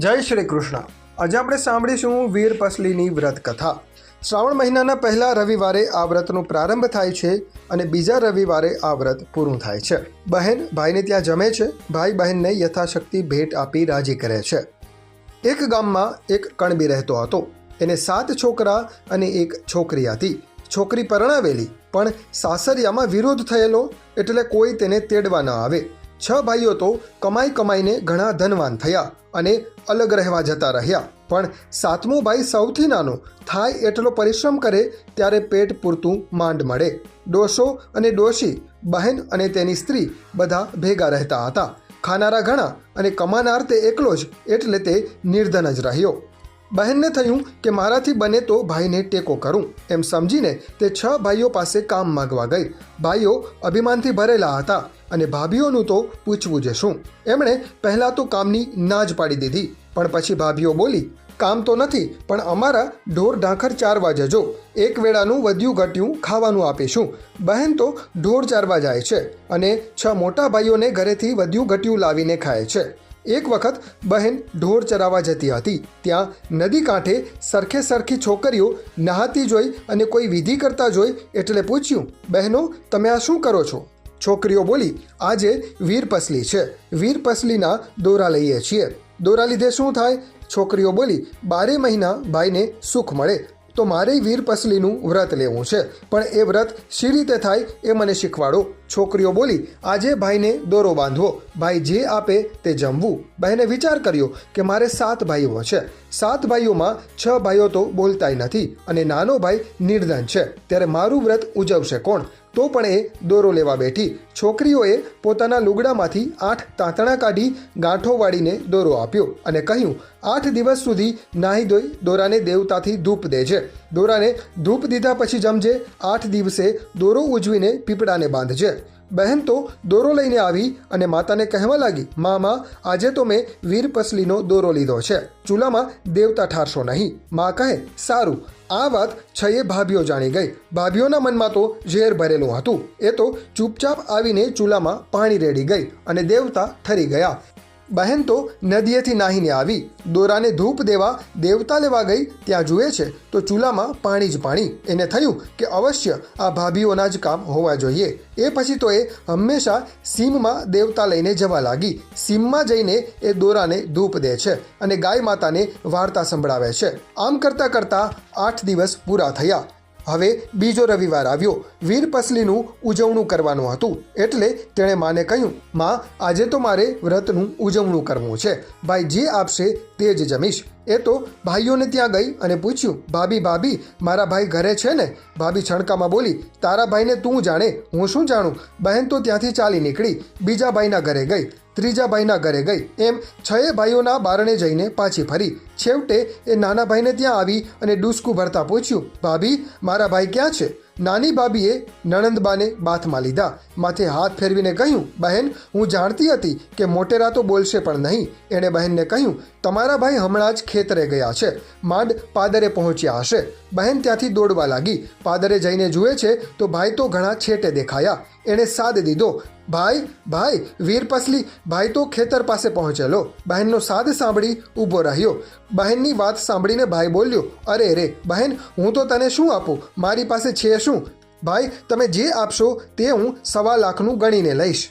જય શ્રી કૃષ્ણ। આજે આપણે સાંભળીશું વીર પસલીની વ્રત કથા। શ્રાવણ મહિનાના પહેલા રવિવારે આ વ્રતનો પ્રારંભ થાય છે અને બીજા રવિવારે આ વ્રત પૂરું થાય છે। બહેન ભાઈને ત્યાં જમે છે, ભાઈ બહેનને યથાશક્તિ ભેટ આપી રાજી કરે છે। એક ગામમાં એક કણબી રહેતો હતો। એને 7 છોકરા અને એક છોકરી હતી। છોકરી પરણાવેલી, પણ સાસરિયામાં વિરોધ થયેલો, એટલે કોઈ તેને તેડવા ન આવે। 6 ભાઈઓ તો કમાઈ કમાઈને ઘણા ધનવાન થયા અને અલગ રહેવા જતા રહ્યા, પણ 7મો ભાઈ સૌથી નાનો થાય એટલો પરિશ્રમ કરે ત્યારે પેટ પૂરતું માંડ મળે। ડોસો અને ડોશી, બહેન અને તેની સ્ત્રી બધા ભેગા રહેતા હતા। ખાનારા ઘણા અને કમાનાર તે એકલો જ, એટલે તે નિર્ધન જ રહ્યો। બહેનને થયું કે મારાથી બને તો ભાઈને ટેકો કરું, એમ સમજીને તે 6 ભાઈઓ પાસે કામ માગવા ગઈ। ભાઈઓ અભિમાનથી ભરેલા હતા અને ભાભીઓનું તો પૂછવું જ શું। એમણે પહેલાં તો કામની ના જ પાડી દીધી, પણ પછી ભાભીઓ બોલી, કામ તો નથી, પણ અમારા ઢોર ઢાંખર ચારવા જજો, એક વેળાનું વધ્યું ઘટ્યું ખાવાનું આપીશું। બહેન તો ઢોર ચારવા જાય છે અને 6 મોટા ભાઈઓને ઘરેથી વધ્યું ઘટ્યું લાવીને ખાય છે। એક વખત બહેન ઢોર ચરાવવા જતી હતી। ત્યાં નદી કાંઠે સરખે સરખી છોકરીઓ નહાતી જોઈ અને કોઈ વિધિ કરતા જોઈ, એટલે પૂછ્યું, બહેનો તમે આ શું કરો છો? છોકરીઓ બોલી, આજે વીર પસલી છે, વીર પસલીના દોરા લઈએ છીએ। દોરા લીધે શું થાય? છોકરીઓ બોલી, 12 મહિના ભાઈને સુખ મળે, તો મારે વીર પસલીનું વ્રત લેવું છે, પણ એ વ્રત શી રીતે થાય એ મને શીખવાડો। છોકરીઓ બોલી, આજે ભાઈને દોરો બાંધવો, ભાઈ જે આપે તે જમવું। બહેને વિચાર કર્યો કે મારે 7 ભાઈઓ છે, 7 ભાઈઓમાં 6 ભાઈઓ તો બોલતાય નથી અને નાનો ભાઈ નિર્ધન છે, ત્યારે મારું વ્રત ઉજવશે કોણ? તો પણ એ દોરો લેવા બેઠી। છોકરીઓએ પોતાના લુગડામાંથી 8 તાંતણા કાઢી ગાંઠો વાળીને દોરો આપ્યો અને કહ્યું, 8 દિવસ સુધી નાહી ધોઈ દોરાને દેવતાથી ધૂપ દેજે, દોરાને ધૂપ દીધા પછી જમજે, 8 દિવસે દોરો ઉજવીને પીપળાને બાંધજે। બહેન તો દોરો લઈને આવી અને માતાને કહેવા લાગી, મા આજે તો મેં વીર પસલીનો દોરો લીધો છે, ચૂલામાં દેવતા ઠારશો નહીં। મા કહે, સારું। આ વાત 6 ભાભીઓ જાણી ગઈ। ભાભીઓના મનમાં તો ઝેર ભરેલું હતું। એ તો ચૂપચાપ આવીને ચૂલામાં પાણી રેડી ગઈ અને દેવતા ઠરી ગયા। બહેન તો નદીએથી નાહીને આવી, દોરાને ધૂપ દેવા દેવતા લેવા ગઈ, ત્યાં જુએ છે તો ચૂલામાં પાણી જ પાણી। એને થયું કે અવશ્ય આ ભાભીઓના જ કામ હોવા જોઈએ। એ પછી તો એ હંમેશા સીમમાં દેવતા લઈને જવા લાગી। સીમમાં જઈને એ દોરાને ધૂપ દે છે અને ગાય માતાને વાર્તા સંભળાવે છે। આમ કરતાં કરતાં 8 દિવસ પૂરા થયા। હવે બીજો રવિવાર આવ્યો। વીર પસલીનું ઉજવણું કરવાનું હતું, એટલે તેણે માને કહ્યું, માં આજે તો મારે વ્રતનું ઉજવણું કરવું છે, ભાઈ જે આપશે તે જ જમીશ। એ તો ભાઈઓને ત્યાં ગઈ અને પૂછ્યું, ભાભી મારા ભાઈ ઘરે છે ને? ભાભી છણકામાં બોલી, તારા ભાઈને તું જાણે, હું શું જાણું? બહેન તો ત્યાંથી ચાલી નીકળી, બીજા ભાઈના ઘરે ગઈ, ત્રીજા ભાઈના ઘરે ગઈ, એમ 6 ભાઈઓના બારણે જઈને પાછી ફરી। છેવટે એ નાના ભાઈને ત્યાં આવી અને ડૂસકું ભરતા પૂછ્યું, ભાભી મારા ભાઈ ક્યાં છે? નાની ભાભીએ નણંદબાને બાથમાં લીધા, માથે હાથ ફેરવીને કહ્યું, બહેન હું જાણતી હતી કે મોટેરા તો બોલશે પણ નહીં। એણે બહેનને કહ્યું, તમારા ભાઈ હમણાં જ ખેતરે ગયા છે, માંડ પાદરે પહોંચ્યા હશે। બહેન ત્યાંથી દોડવા લાગી। પાદરે જઈને જુએ છે તો ભાઈ તો ઘણા છેટે દેખાયા। એણે સાદ દીધો, ભાઈ વીર પસલી, ભાઈ તો ખેતર પાસે પહોંચેલો। બહેનનો સાદ સાંભળી ઊભો રહ્યો। બહેનની વાત સાંભળીને ભાઈ બોલ્યો, અરે રે બહેન, હું તો તને શું આપું? મારી પાસે છે શું? ભાઈ તમે જે આપશો તે હું 1.25 લાખનું ગણીને લઈશ।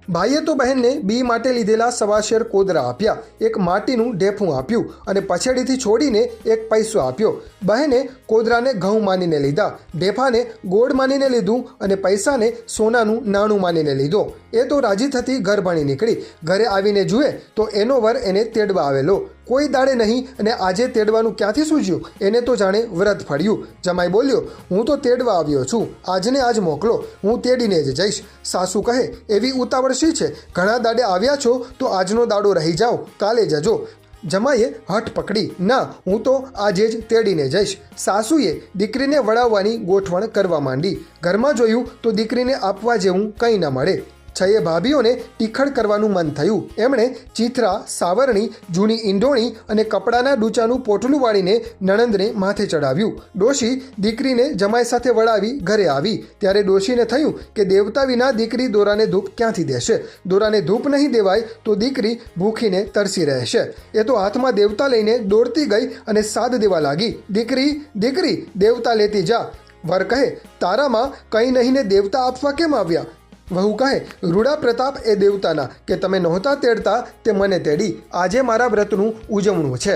ભાઈએ તો બહેનને બી માટે લીધેલા 1.25 શેર કોદરા આપ્યા, એક માટીનું ઢેફું આપ્યું અને પછેડીથી છોડીને 1 પૈસો આપ્યો। બહેને કોદરાને ઘઉં માનીને લીધા, ઢેફાને ગોળ માનીને લીધું અને પૈસાને સોનાનું નાણું માનીને લીધો। એ તો રાજી થતી ઘર ભણી નીકળી। ઘરે આવીને જુએ તો એનો વર એને તેડવા આવેલો, કોઈ દાડે નહીં અને આજે તેડવાનું ક્યાંથી સૂઝ્યું? એને તો જાણે વ્રત ફળ્યું। જમાઈ બોલ્યો, હું તો તેડવા આવ્યો છું, આજને આજ મોકલો, હું તેડીને જ જઈશ। સાસુ કહે, એવી ઉતાવળ શી છે? ઘણા દાડે આવ્યા છો તો આજનો દાડો રહી જાઓ, કાલે જજો। જમાઈએ હઠ પકડી, ના હું તો આજે જ તેડીને જઈશ। સાસુએ દીકરીને વળાવવાની ગોઠવણ કરવા માંડી। ઘરમાં જોયું તો દીકરીને આપવા જેવું કંઈ ન મળે। છએ ભાભીઓને ટીખળ કરવાનું મન થયું. એમણે ચીથરા, સાવરણી, જૂની ઈંડોણી અને કપડાના ડૂચાનું પોટલું વાળીને નણંદને માથે ચડાવ્યું. ડોશી દીકરીને જમાઈ સાથે વળાવી ઘરે આવી ત્યારે ડોશીને થયું કે દેવતા વિના દીકરી દોરાને ધૂપ ક્યાંથી દેશે? દોરાને ધૂપ નહીં દેવાય તો દીકરી ભૂખીને તરસી રહેશે. એ તો હાથમાં દેવતા લઈને દોડતી ગઈ અને સાદ દેવા લાગી. દીકરી, દીકરી, દેવતા લેતી જા. વર કહે, તારામાં કંઈ નહીં ને દેવતા આપવા કેમ આવ્યા? વહુ કહે, રૂડા પ્રતાપ એ દેવતાના કે તમે નહોતા તેડતા તે મને તેડી. આજે મારા વ્રતનું ઉજવણું છે.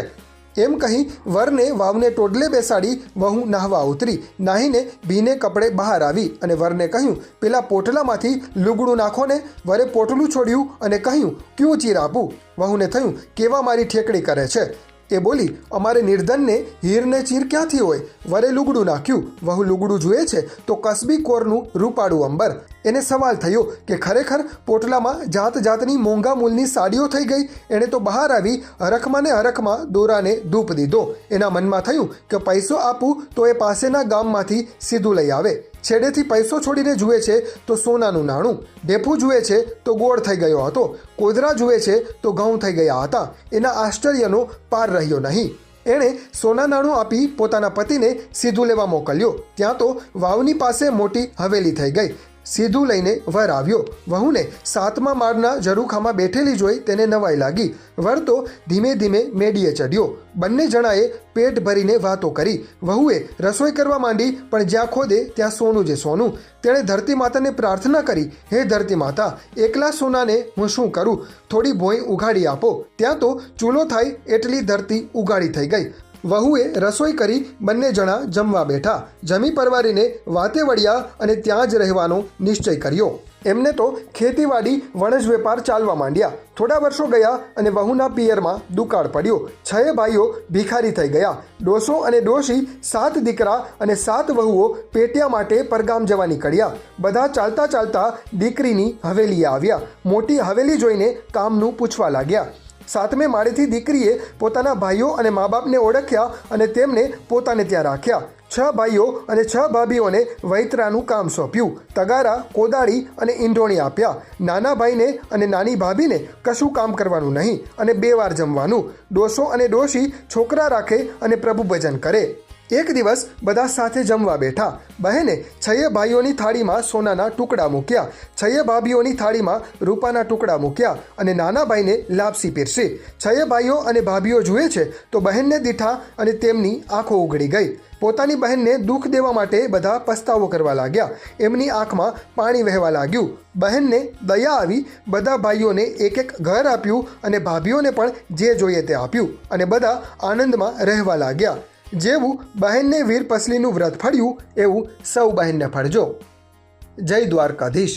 એમ કહી વરને વાવને ટોડલે બેસાડી વહુ નાહવા ઉતરી. નાહીને ભીને કપડે બહાર આવી અને વરને કહ્યું, પેલા પોટલામાંથી લુગડું નાખો ને. વરે પોટલું છોડ્યું અને કહ્યું, ક્યું ચીર આપું? વહુને થયું, કેવા મારી ઠેકડી કરે છે. એ બોલી, અમારે નિર્ધનને હીરને ચીર ક્યાંથી હોય? વરે લુગડું નાખ્યું. વહુ લુગડું જુએ છે તો કસબી કોરનું રૂપાળું અંબર. એને સવાલ થયો કે ખરેખર પોટલામાં જાત જાતની મોંઘા મૂલની સાડીઓ થઈ ગઈ. એણે તો બહાર આવી હરખમાં ને હરખમાં દોરાને ધૂપ દીધો. એના મનમાં થયું કે પૈસો આપું તો એ પાસેના ગામમાંથી સીધું લઈ આવે. છેડેથી પૈસો છોડીને જુએ છે તો સોનાનું નાણું. ઢેફું જુએ છે તો ગોળ થઈ ગયો હતો. કોદરા જુએ છે તો ઘઉં થઈ ગયા હતા. એના આશ્ચર્યનો પાર રહ્યો નહીં. એણે સોના નાણું આપી પોતાના પતિને સીધું લેવા મોકલ્યો. ત્યાં તો વાવની પાસે મોટી હવેલી થઈ ગઈ. સીધું લઈને વર આવ્યો. વહુને 7મા માળના ઝરૂખામાં બેઠેલી જોઈ તેને નવાઈ લાગી. વર તો ધીમે ધીમે મેડીએ ચડ્યો. બંને જણાએ પેટ ભરીને વાતો કરી. વહુએ રસોઈ કરવા માંડી પણ જ્યાં ખોદે ત્યાં સોનું જે સોનું. તેણે ધરતી માતાને પ્રાર્થના કરી, હે ધરતી માતા, એકલા સોનાને હું શું કરું? થોડી ભોંય ઉઘાડી આપો. ત્યાં તો ચૂલો થાય એટલી ધરતી ઉઘાડી થઈ ગઈ. વહુએ રસોઈ કરી બંને જણા જમવા બેઠા. જમી પરવારીને વાતે વળ્યા અને ત્યાં જ રહેવાનો નિશ્ચય કર્યો. એમને તો ખેતીવાડી વણજ વેપાર ચાલવા માંડ્યા. થોડા વર્ષો ગયા અને વહુના પિયરમાં દુકાળ પડ્યો. 6 ભાઈઓ ભિખારી થઈ ગયા. ડોસો અને ડોશી 7 દીકરા અને 7 વહુઓ પેટ્યા માટે પરગામ જવા નીકળ્યા. બધા ચાલતા ચાલતા દીકરીની હવેલીએ આવ્યા. મોટી હવેલી જોઈને કામનું પૂછવા લાગ્યા. 7મે માળેથી દીકરીએ પોતાના ભાઈઓ અને મા બાપને ઓળખ્યા અને તેમને પોતાને ત્યાં રાખ્યા. 6 ભાઈઓ અને 6 ભાભીઓને વૈતરાનું કામ સોંપ્યું. તગારા, કોદાળી અને ઈંડોણી આપ્યા. નાના ભાઈને અને નાની ભાભીને કશું કામ કરવાનું નહીં અને 2 વાર જમવાનું. ડોસો અને ડોશી છોકરા રાખે અને પ્રભુ ભજન કરે. એક દિવસ બધા સાથે જમવા બેઠા. બહેને 6 ભાઈઓની થાળીમાં સોનાના ટુકડા મૂક્યા. 6 ભાભીઓની થાળીમાં રૂપાના ટુકડા મૂક્યા અને નાના ભાઈને લાપસી પીરસી. 6 ભાઈઓ અને ભાભીઓ જુએ છે તો બહેનને દીઠા અને તેમની આંખો ઉઘડી ગઈ. પોતાની બહેનને દુઃખ દેવા માટે બધા પસ્તાવો કરવા લાગ્યા. એમની આંખમાં પાણી વહેવા લાગ્યું. બહેનને દયા આવી. બધા ભાઈઓને એક એક ઘર આપ્યું અને ભાભીઓને પણ જે જોઈએ તે આપ્યું અને બધા આનંદમાં રહેવા લાગ્યા. જેવું બહેનને વીર પસલીનું વ્રત ફળ્યું એવું સૌ બહેનને ફળજો. જય દ્વારકાધીશ.